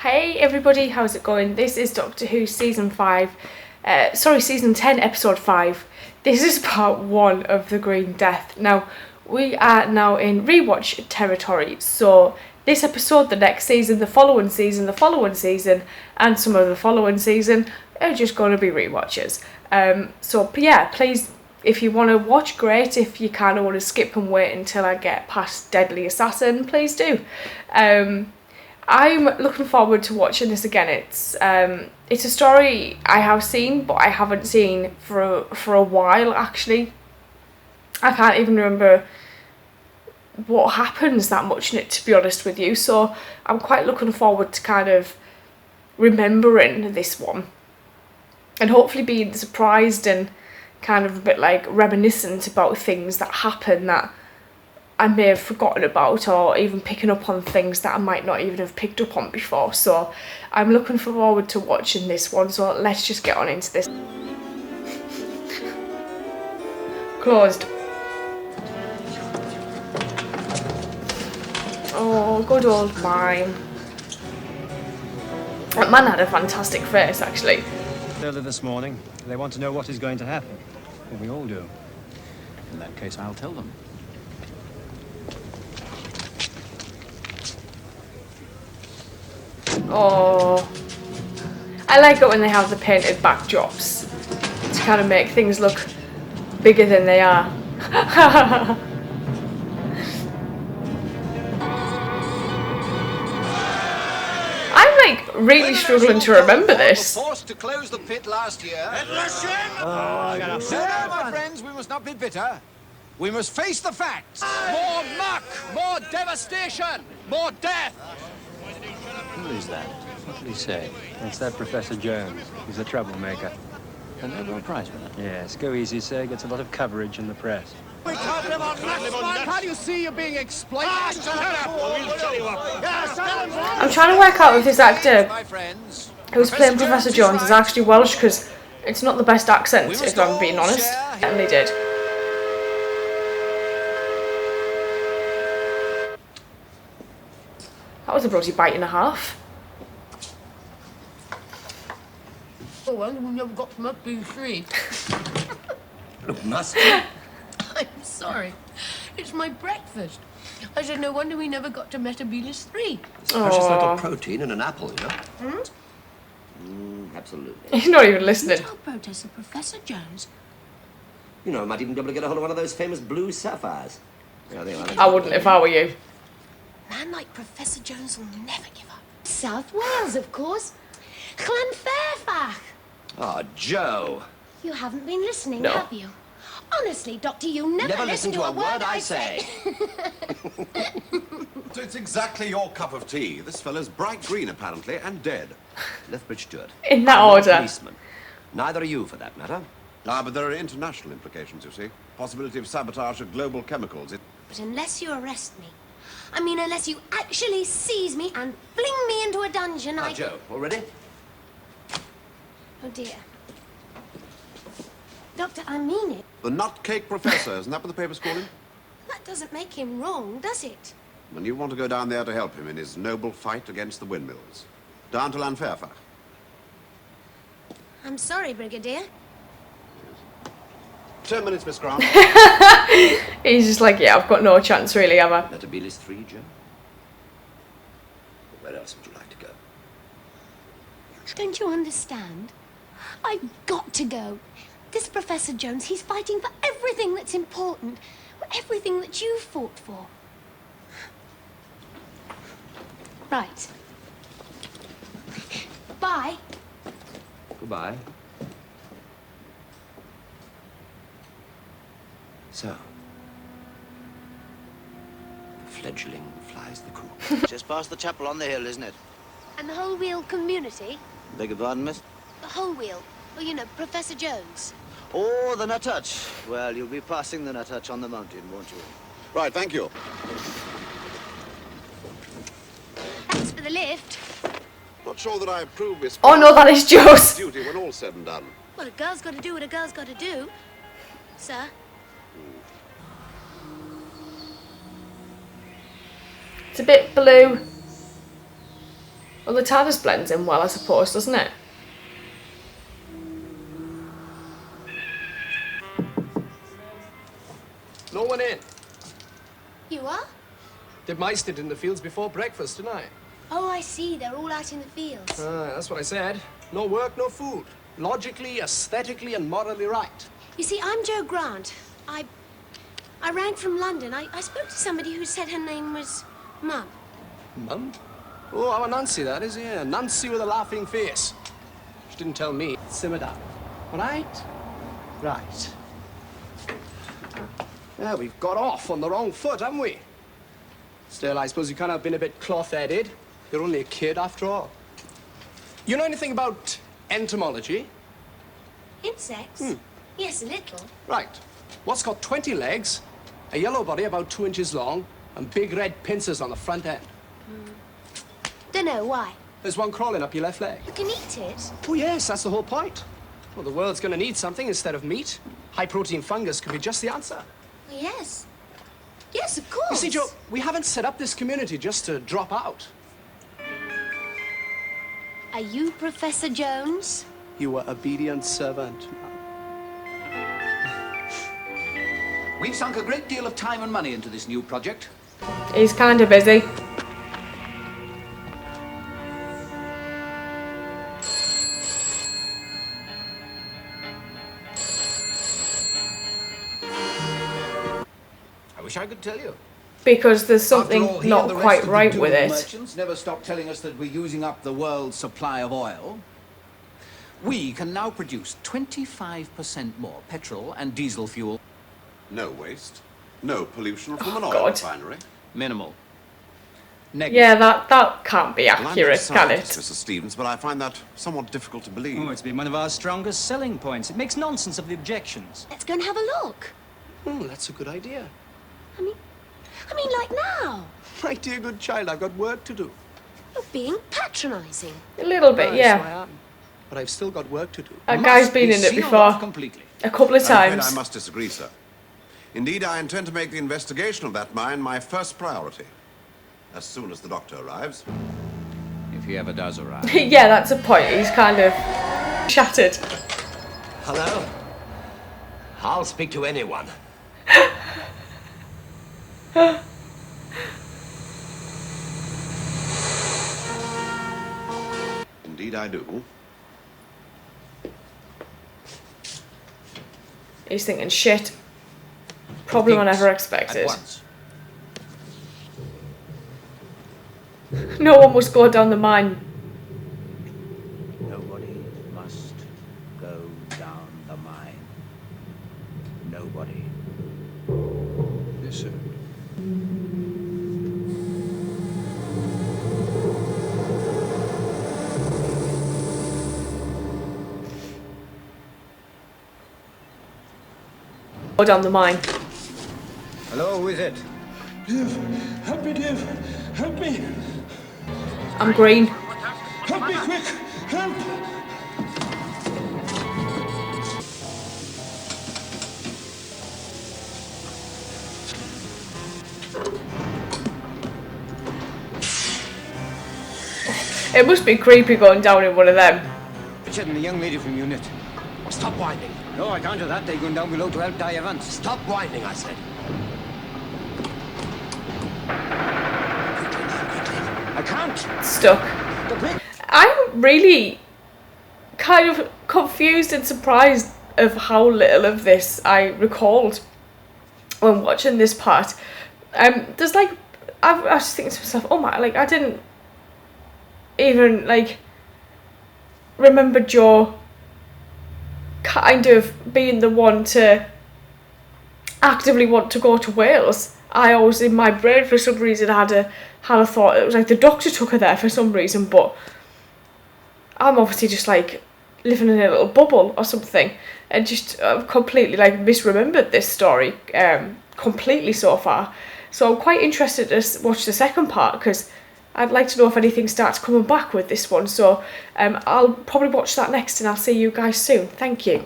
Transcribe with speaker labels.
Speaker 1: Hey everybody, how's it going? This is Doctor Who season 10, episode 5. This is part 1 of the Green Death. Now, we are now in rewatch territory, so this episode, the next season, the following season, and some of the following season are just going to be rewatches. So yeah, please, if you want to watch, great. If you kind of want to skip and wait until I get past Deadly Assassin, please do. I'm looking forward to watching this again. It's a story I have seen, but I haven't seen for a while, actually. I can't even remember what happens that much in it, to be honest with you, so I'm quite looking forward to kind of remembering this one and hopefully being surprised and kind of a bit like reminiscent about things that happen that I may have forgotten about, or even picking up on things that I might not even have picked up on before. So I'm looking forward to watching this one, so let's just get on into this. Closed. Oh, good old mime. That man had a fantastic face, actually.
Speaker 2: Early this morning, they want to know what is going to happen. Well, we all do. In that case, I'll tell them.
Speaker 1: Oh, I like it when they have the painted backdrops to kind of make things look bigger than they are. I'm like really struggling to remember this.
Speaker 3: Forced to close the pit last year.
Speaker 2: I got
Speaker 3: No, my friends, we must not be bitter. We must face the facts. More muck, more devastation, more death.
Speaker 2: Who is that? What did he say? It's that Professor Jones. He's a troublemaker.
Speaker 4: A Nobel Prize winner?
Speaker 2: Yes, go easy, sir. Gets a lot of coverage in the press.
Speaker 3: We can't live on nuts. Can't you see you're being exploited? Shut up! We'll tell you up.
Speaker 1: I'm trying to work out if this actor
Speaker 3: My friends,
Speaker 1: who's playing Professor Jones is actually Welsh, because it's not the best accent, if I'm being honest. And they did. That was a bloody bite and a half.
Speaker 5: Oh, well, we never got from up B3.
Speaker 4: Look, must.
Speaker 5: I'm sorry. It's my breakfast. I said, no wonder we never got to Medusa 3.
Speaker 4: Precious little protein in an apple, you know? Absolutely.
Speaker 1: He's not even listening.
Speaker 5: Don't protest of Professor Jones.
Speaker 4: You know, I might even be able to get a hold of one of those famous blue sapphires.
Speaker 1: I wouldn't if I were you.
Speaker 5: A man like Professor Jones will never give up. South Wales, of course. Llanfairfach.
Speaker 4: Oh, Joe.
Speaker 5: You haven't been listening,
Speaker 1: No.
Speaker 5: have you? Honestly, Doctor, you never
Speaker 4: listen to a word I say.
Speaker 6: So it's exactly your cup of tea. This fellow's bright green, apparently, and dead.
Speaker 4: Lethbridge Stewart.
Speaker 1: In that
Speaker 4: I'm not a
Speaker 1: order.
Speaker 4: policeman. Neither are you, for that matter.
Speaker 6: But there are international implications, you see. Possibility of sabotage of global chemicals.
Speaker 5: But unless you arrest me, I mean, unless you actually seize me and fling me into a dungeon,
Speaker 4: Now, Joe, all ready?
Speaker 5: Oh, dear. Doctor, I mean it.
Speaker 6: The Nutcake Professor, isn't that what the papers call him?
Speaker 5: That doesn't make him wrong, does it?
Speaker 6: And you want to go down there to help him in his noble fight against the windmills. Down to Llanfairfach.
Speaker 5: I'm sorry, Brigadier.
Speaker 6: 10 minutes, Miss Grant.
Speaker 1: He's just like, yeah, I've got no chance really, have I?
Speaker 4: Medusa 3, Joe? Where else would you like to go?
Speaker 5: Don't you understand? I've got to go. This Professor Jones, he's fighting for everything that's important, everything that you fought for. Right. Bye.
Speaker 4: Goodbye. So, the fledgling flies the coop.
Speaker 3: Just past the chapel on the hill, isn't it?
Speaker 5: And the whole wheel community?
Speaker 3: Beg your pardon, miss?
Speaker 5: The whole wheel. Well, you know, Professor Jones.
Speaker 3: Oh, the Nuthatch. Well, you'll be passing the Nuthatch on the mountain, won't you?
Speaker 6: Right, thank you.
Speaker 5: Thanks for the lift.
Speaker 6: Not sure that I approve, Miss
Speaker 1: Oh no, that is Joe's.
Speaker 6: duty when all's said and done.
Speaker 5: Well, a girl's got to do what a girl's got to do. Sir?
Speaker 1: It's a bit blue. Well, the TARDIS blends in well, I suppose, doesn't it?
Speaker 3: No one in.
Speaker 5: You are?
Speaker 3: Did my stint in the fields before breakfast tonight.
Speaker 5: Oh, I see. They're all out in the fields.
Speaker 3: That's what I said. No work, no food. Logically, aesthetically, and morally right.
Speaker 5: You see, I'm Jo Grant. I rang from London. I spoke to somebody who said her name was Mum.
Speaker 3: Mum? Oh, our Nancy, that is, yeah. Nancy with a laughing face. She didn't tell me. Simmer down. All right? Right. Yeah, we've got off on the wrong foot, haven't we? Still, I suppose you can't have been a bit cloth-headed. You're only a kid, after all. You know anything about entomology?
Speaker 5: Insects? Yes, a little.
Speaker 3: Right. What's got 20 legs, a yellow body about 2 inches long, and big red pincers on the front end?
Speaker 5: Dunno, why?
Speaker 3: There's one crawling up your left leg.
Speaker 5: You can eat it.
Speaker 3: Oh, yes, that's the whole point. Well, the world's gonna need something instead of meat. High-protein fungus could be just the answer.
Speaker 5: Well, yes. Yes, of course.
Speaker 3: You see, Joe, we haven't set up this community just to drop out.
Speaker 5: Are you Professor Jones?
Speaker 3: You are obedient servant.
Speaker 7: We've sunk a great deal of time and money into this new project.
Speaker 1: He's kind of busy.
Speaker 7: I wish I could tell you.
Speaker 1: Because there's
Speaker 7: After all,
Speaker 1: something
Speaker 7: he and
Speaker 1: not
Speaker 7: the rest
Speaker 1: quite
Speaker 7: of the
Speaker 1: right with
Speaker 7: doomed
Speaker 1: it.
Speaker 7: merchants never stop telling us that we're using up the world's supply of oil. We can now produce 25% more petrol and diesel fuel.
Speaker 6: No waste. No pollution from an oil
Speaker 1: God.
Speaker 6: refinery.
Speaker 7: Minimal. Negative.
Speaker 1: Yeah, that can't be
Speaker 6: Well, I'm no
Speaker 1: accurate, can it?
Speaker 6: scientist, Mr. Stevens, but I find that somewhat difficult to believe.
Speaker 2: Oh, it's been one of our strongest selling points. It makes nonsense of the objections.
Speaker 5: Let's go and have a look.
Speaker 3: That's a good idea.
Speaker 5: I mean, like now.
Speaker 3: My dear good child, I've got work to do.
Speaker 5: You're being patronising.
Speaker 1: A little bit,
Speaker 3: So I
Speaker 1: yeah.
Speaker 3: am. But I've still got work to do.
Speaker 1: That guy's
Speaker 7: Must
Speaker 1: been
Speaker 7: be
Speaker 1: in it
Speaker 7: sealed
Speaker 1: before.
Speaker 7: off completely.
Speaker 1: A couple of
Speaker 6: I'm afraid
Speaker 1: times.
Speaker 6: I must disagree, sir. Indeed, I intend to make the investigation of that mine my first priority. As soon as the doctor arrives.
Speaker 7: If he ever does arrive.
Speaker 1: Yeah, that's a point. He's kind of shattered.
Speaker 4: Hello? I'll speak to anyone.
Speaker 6: Indeed, I do.
Speaker 1: He's thinking, shit. Problem I never expected.
Speaker 7: At once.
Speaker 1: No one must go down the mine.
Speaker 7: Nobody must go down the mine. Nobody.
Speaker 3: Yes, sir.
Speaker 1: Go down the mine.
Speaker 2: Hello, who is it?
Speaker 8: Dave, help me, Dave. Help me.
Speaker 1: I'm green.
Speaker 8: Help me quick. Help.
Speaker 1: It must be creepy going down in one of them.
Speaker 2: Richard and the young lady from unit.
Speaker 4: Stop whining.
Speaker 2: No, I can't do that. They're going down below to help die Evans.
Speaker 4: Stop whining, I said. Quickly now, quickly.
Speaker 2: I can't.
Speaker 1: Stuck. I'm really kind of confused and surprised of how little of this I recalled when watching this part. There's like, I was just thinking to myself, oh my, like I didn't even like remember Joe kind of being the one to actively want to go to Wales. I always, in my brain for some reason, had a thought it was like the doctor took her there for some reason, but I'm obviously just like living in a little bubble or something, and just completely like misremembered this story completely so far. So I'm quite interested to watch the second part, because I'd like to know if anything starts coming back with this one. So I'll probably watch that next, and I'll see you guys soon. Thank you.